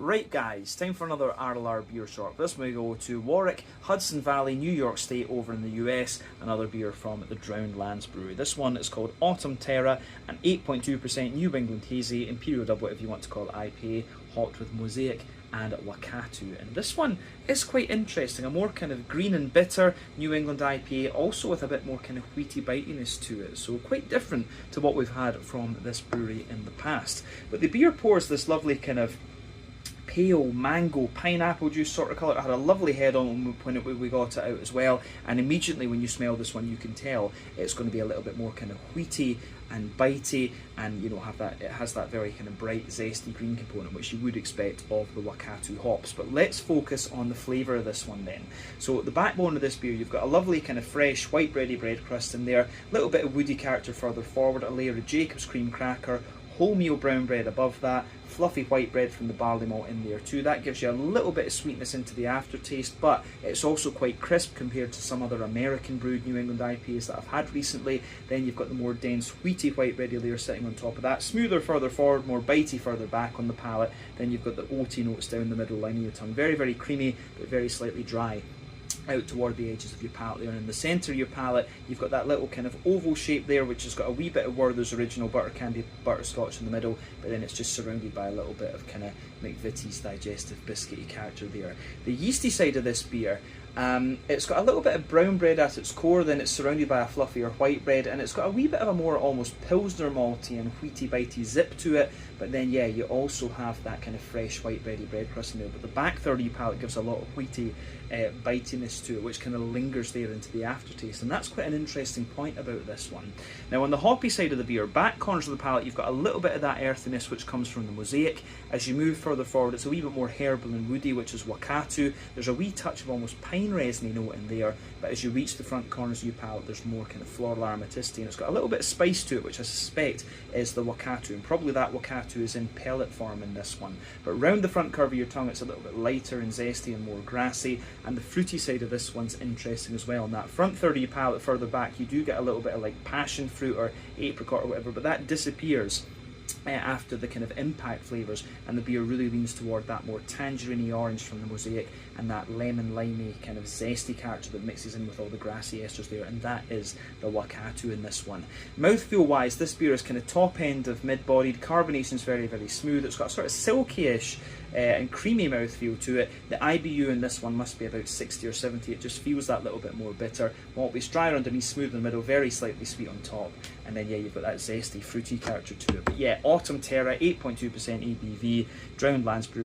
Right guys, time for another RLR beer short. This one we go to Warwick, Hudson Valley, New York State over in the US. Another beer from the Drowned Lands Brewery. This one is called Terra, an 8.2% New England Hazy, Imperial Double if you want to call it IPA, hopped with Mosaic and Wakatu. And this one is quite interesting, a more kind of green and bitter New England IPA, also with a bit more kind of wheaty bitiness to it. So quite different to what we've had from this brewery in the past. But the beer pours this lovely kind of pale mango pineapple juice sort of colour. It had a lovely head on when we got it out as well, and immediately when you smell this one you can tell it's going to be a little bit more kind of wheaty and bitey, and you know, it has that very kind of bright zesty green component which you would expect of the Wakatu hops. But let's focus on the flavour of this one then. So the backbone of this beer, you've got a lovely kind of fresh white bready bread crust in there, a little bit of woody character further forward, a layer of Jacob's cream cracker, wholemeal brown bread above that, fluffy white bread from the barley malt in there too. That gives you a little bit of sweetness into the aftertaste, but it's also quite crisp compared to some other American brewed New England IPAs that I've had recently. Then you've got the more dense wheaty white bready layer sitting on top of that, smoother further forward, more bitey further back on the palate. Then you've got the oaty notes down the middle line of your tongue. Very, very creamy, but very slightly dry out toward the edges of your palate there. And in the centre of your palate you've got that little kind of oval shape there which has got a wee bit of Werther's original butter candy butterscotch in the middle, but then it's just surrounded by a little bit of kind of McVitie's digestive biscuity character there. The yeasty side of this beer, it's got a little bit of brown bread at its core, then it's surrounded by a fluffier white bread, and it's got a wee bit of a more almost pilsner malty and wheaty bitey zip to it. But then yeah, you also have that kind of fresh white bready bread crust in there, but the back third of your palate gives a lot of wheaty bitiness to it, which kind of lingers there into the aftertaste, and that's quite an interesting point about this one. Now on the hoppy side of the beer, back corners of the palate, you've got a little bit of that earthiness which comes from the Mosaic. As you move further forward, it's a wee bit more herbal and woody, which is Wakatu. There's a wee touch of almost pine resiny note in there, but as you reach the front corners of your palate, there's more kind of floral aromaticity, and it's got a little bit of spice to it, which I suspect is the Wakatu, and probably that Wakatu is in pellet form in this one. But round the front curve of your tongue, it's a little bit lighter and zesty and more grassy, and the fruity side of this one's interesting as well. On that front third of your palate further back, you do get a little bit of like passion fruit or apricot or whatever, but that disappears after the kind of impact flavours, and the beer really leans toward that more tangerine orange from the Mosaic and that lemon limey kind of zesty character that mixes in with all the grassy esters there, and that is the Wakatu in this one. Mouthfeel wise, this beer is kind of top end of mid-bodied, carbonation is very, very smooth, it's got a sort of silky-ish and creamy mouthfeel to it. The IBU in this one must be about 60 or 70, it just feels that little bit more bitter. Malt base drier underneath, smooth in the middle, very slightly sweet on top, and then yeah, you've got that zesty, fruity character to it. But yeah, Terra, 8.2% ABV, Drowned Lands Brewery.